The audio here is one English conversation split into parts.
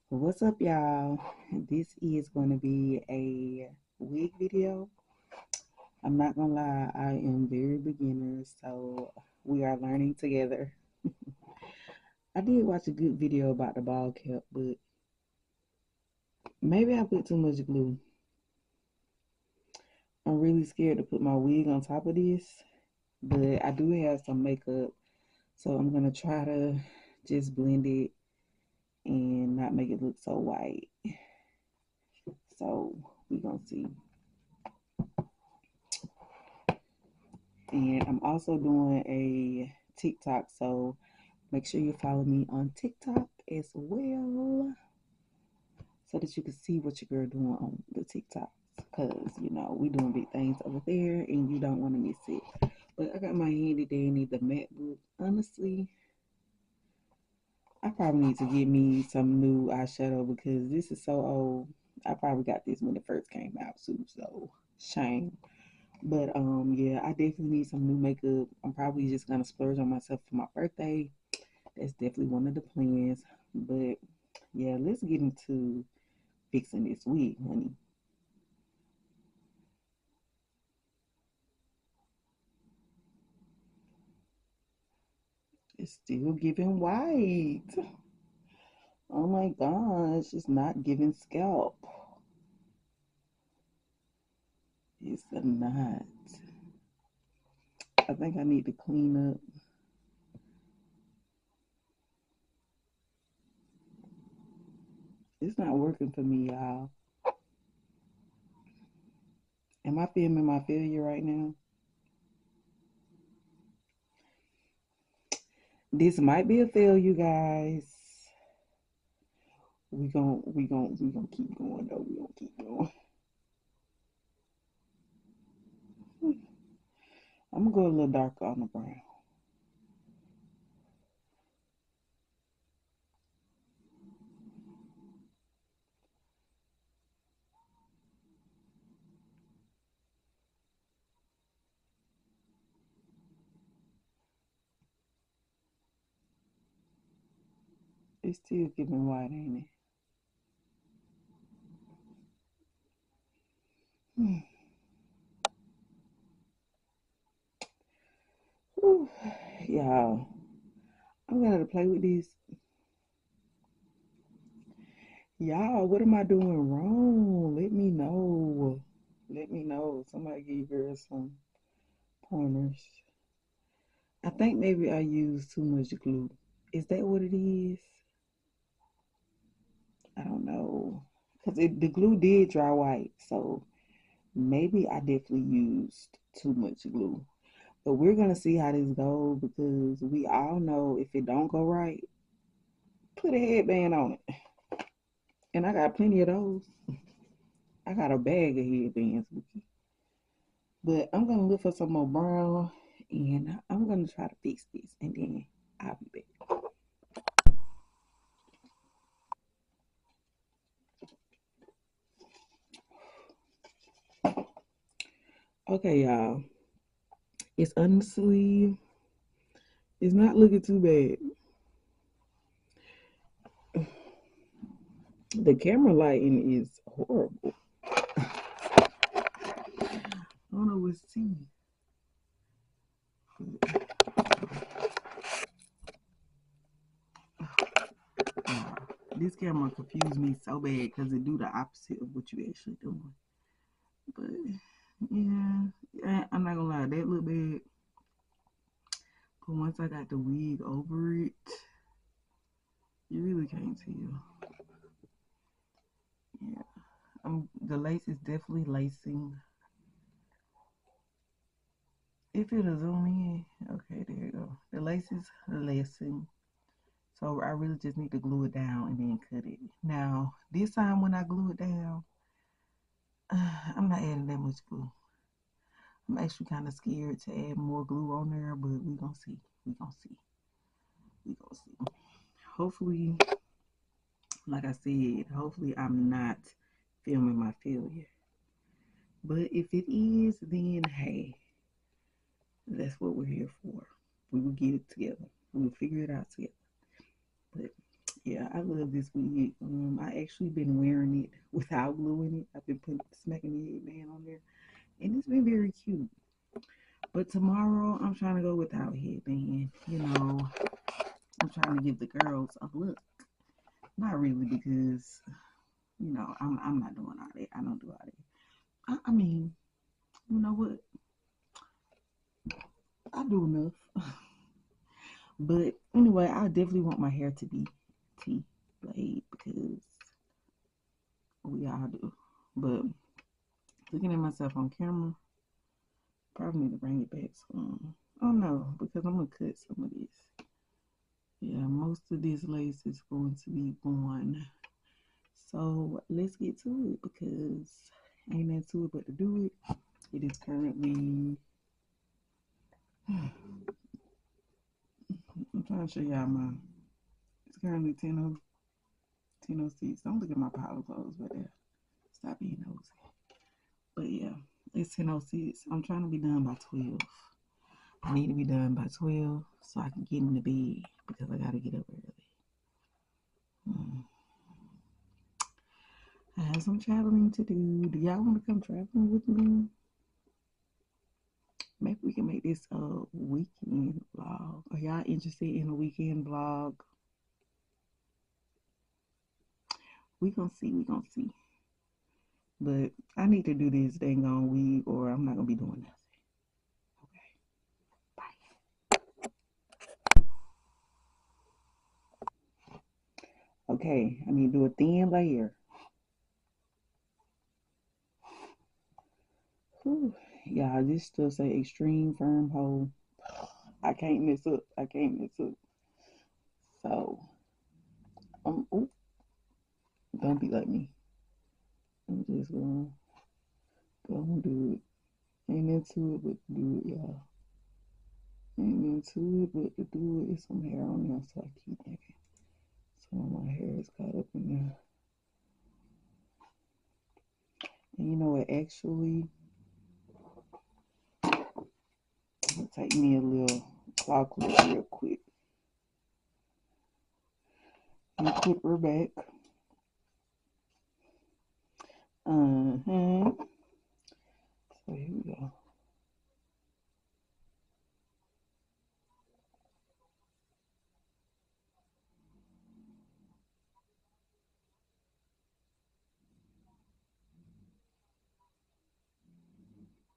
What's up, y'all? This is going to be a wig video. I'm not gonna lie, I am very beginner, so we are learning together. I did watch a good video about the ball cap, but maybe I put too much glue. I'm really scared to put my wig on top of this, but I do have some makeup, so I'm gonna try to just blend it and not make it look so white. So we gonna see. And I'm also doing a TikTok, so make sure you follow me on TikTok as well so that you can see what your girl doing on the TikTok. Because, we doing big things over there and you don't want to miss it. But I got my handy dandy, the MacBook. Honestly, I probably need to get me some new eyeshadow because this is so old. I probably got this when it first came out too, so shame. But yeah, I definitely need some new makeup. I'm probably just gonna splurge on myself for my birthday. That's definitely one of the plans. But yeah, let's get into fixing this wig, honey. It's still giving white. Oh my gosh, it's not giving scalp. It's not. I think I need to clean up. It's not working for me, y'all. Am I filming my failure right now? This might be a fail, you guys. We gonna keep going though. We gonna keep going. I'm gonna go a little darker on the brown. It's still giving white, ain't it? Whew. Y'all, I'm gonna have to play with this. Y'all, what am I doing wrong? Let me know. Let me know. Somebody give your girl some pointers. I think maybe I used too much glue. Is that what it is? I don't know. Because the glue did dry white. So maybe I definitely used too much glue. But we're going to see how this goes because we all know if it don't go right, put a headband on it. And I got plenty of those. I got a bag of headbands. But I'm gonna look for some more brown and I'm gonna try to fix this and then I'll be back. Okay, y'all. It's honestly it's not looking too bad. The camera lighting is horrible. I don't know what's see. This camera confused me so bad because it do the opposite of what you actually doing. But yeah, I'm not gonna lie, that look bad. But once I got the wig over it, you really can't tell. Yeah, the lace is definitely lacing. If it'll zoom in, okay, there you go. The lace is lacing. So I really just need to glue it down and then cut it. Now, this time when I glue it down, I'm not adding that much glue. I'm actually kind of scared to add more glue on there, but we gonna see. We gonna see. We gonna see. Hopefully, like I said, hopefully I'm not filming my failure. But if it is, then hey, that's what we're here for. We will get it together. We will figure it out together. But Yeah, I love this wig. I actually been wearing it without gluing it. I've been smacking the headband on there, and it's been very cute. But tomorrow, I'm trying to go without headband. I'm trying to give the girls a look. Not really, because I'm not doing all that. I don't do all that. I mean, you know what? I do enough. But anyway, I definitely want my hair to be T laid because we all do. But looking at myself on camera, probably need to bring it back soon. Oh no, because I'm gonna cut some of this. Yeah, most of this lace is going to be gone. So let's get to it because ain't nothing to it but to do it. It is currently, I'm trying to show y'all it's currently 10:06. Don't look at my powder clothes, but stop being nosy. But yeah, it's 10:06. I'm trying to be done by 12. I need to be done by 12 so I can get in the bed because I gotta get up early. I have some traveling to do. Do y'all want to come traveling with me? Maybe we can make this a weekend vlog. Are y'all interested in a weekend vlog? We gonna see. We gonna see. But I need to do this dang on week, or I'm not gonna be doing nothing. Okay. Bye. Okay. I need to do a thin layer. Whew. Y'all, this still say extreme firm hold. I can't mess up. I can't mess up. So, ooh, don't be like me. I'm just gonna go and do it. Ain't into it but to do it, y'all. Ain't into it but to do it. It's some hair on there, so I keep thinking some of my hair is caught up in there. And you know what? Actually, I'll take me a little claw clip real quick and clip her back. So here we go.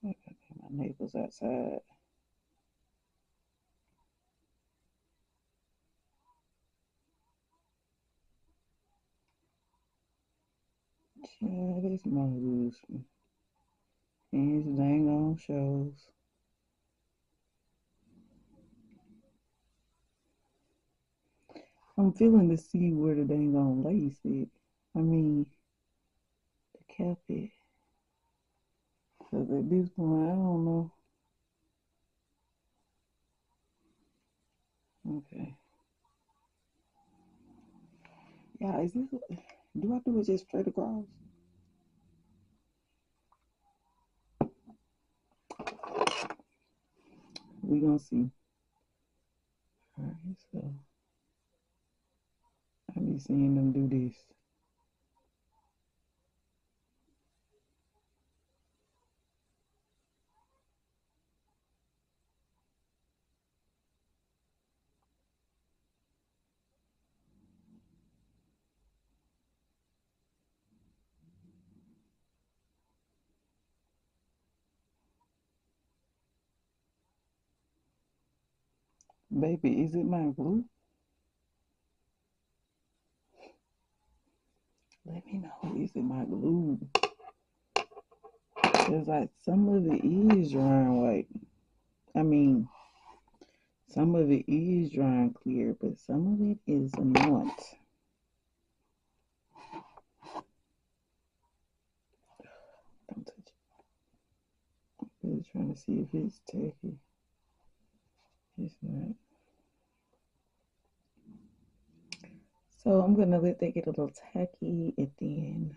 I gotta get my neighbors outside. Yeah, this my husband. And his dang on shows. I'm feeling to see where the dang on lace is. I mean, the cap is. Because at this point, I don't know. Okay. Yeah, is this, do I do it just straight across? We gonna see. Alright, so I be seeing them do this. Baby, is it my glue? Let me know. Is it my glue? Cause like some of it is drying white. I mean, some of it is drying clear, but some of it is not. Don't touch it. I'm really trying to see if it's tacky. It's not. So I'm gonna let that get a little tacky and then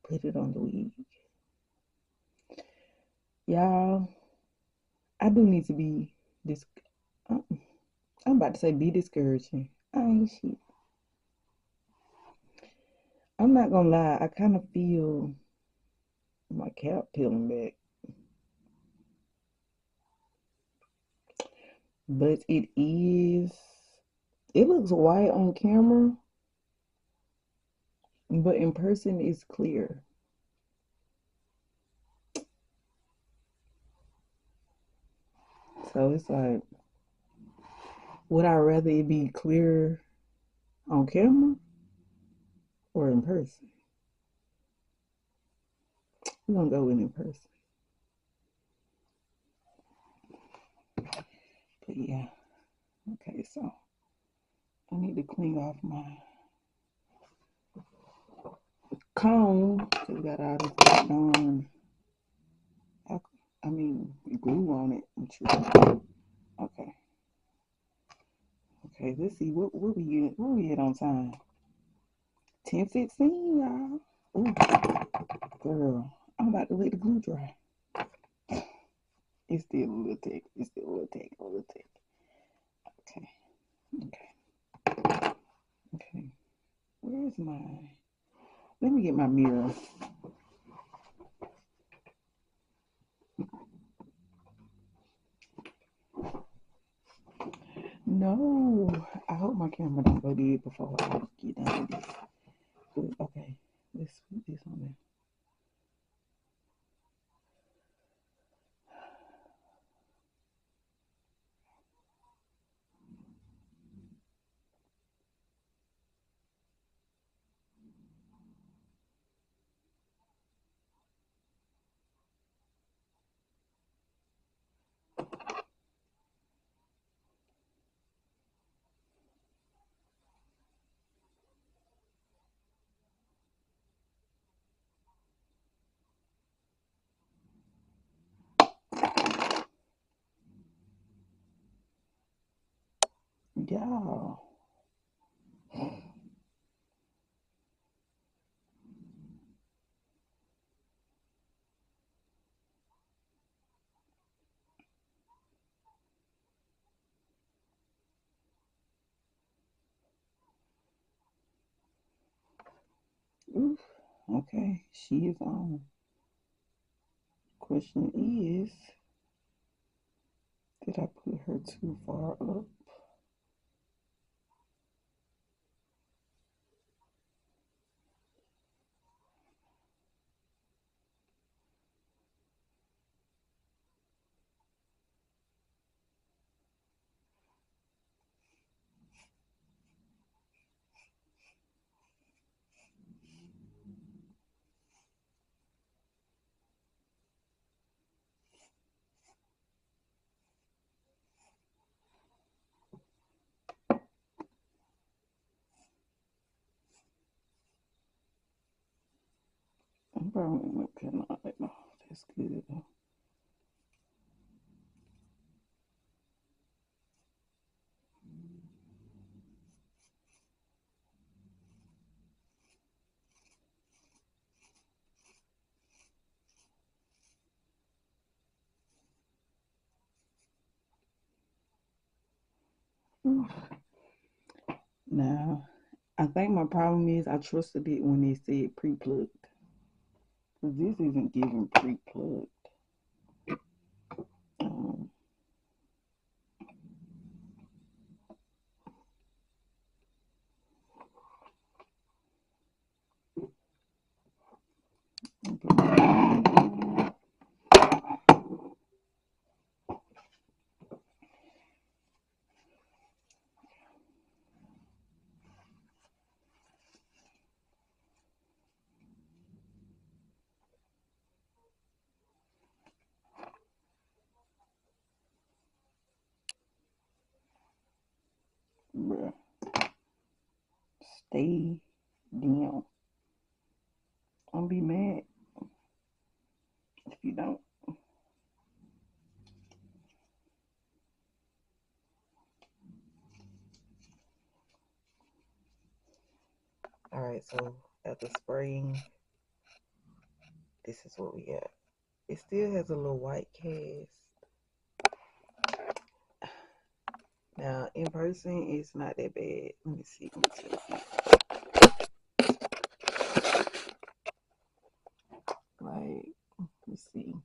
put it on the wig. Y'all, I do need to be this. I'm about to say be discouraging. I ain't shit. I'm not gonna lie, I kind of feel my cap peeling back, but it looks white on camera, but in person it's clear. So it's like, would I rather it be clear on camera or in person? We're gonna go with in person. But yeah, okay, so I need to clean off my comb because we got all this darn, I mean, glue on it. I'm sure. Okay, okay, let's see, where we at on time? 10:15, y'all. Ooh, girl, I'm about to let the glue dry. It's still a little thick. It's still a little thick. A little thick. Okay. Okay. Okay. Where's my? Let me get my mirror. No, I hope my camera don't go dead before I get done with this. But okay, let's put this on there. Y'all. Oof. Okay, she is on. Question is, did I put her too far up? I'm probably not cutting all that off. That's good though. Oof. Now, I think my problem is I trusted it when they said pre-plugged. Because this isn't giving pre-plugged. Um, bruh, stay down. Don't be mad if you don't. Alright, so after spraying, this is what we got. It still has a little white cast. Now, in person, it's not that bad. Let me see. me see.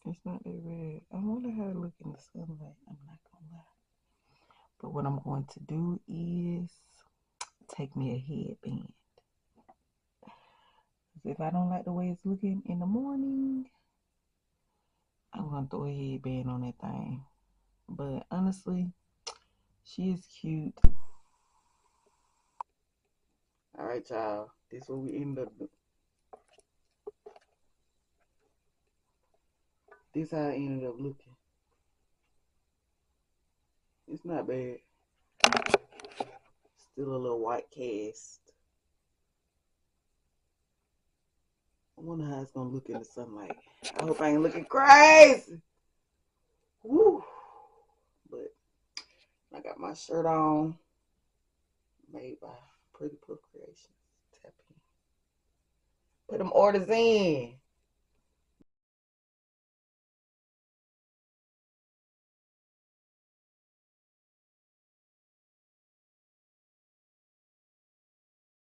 It's not that red. I wonder how it look in the sunlight. I'm not gonna lie. But what I'm going to do is take me a headband. If I don't like the way it's looking in the morning, I'm gonna throw a headband on that thing. But honestly, she is cute. Alright, y'all. This is what we end up doing. This is how I ended up looking. It's not bad. Still a little white cast. I wonder how it's gonna look in the sunlight. I hope I ain't looking crazy. Woo! But I got my shirt on, made by Pretty Puff Creations. Tap in. Put them orders in.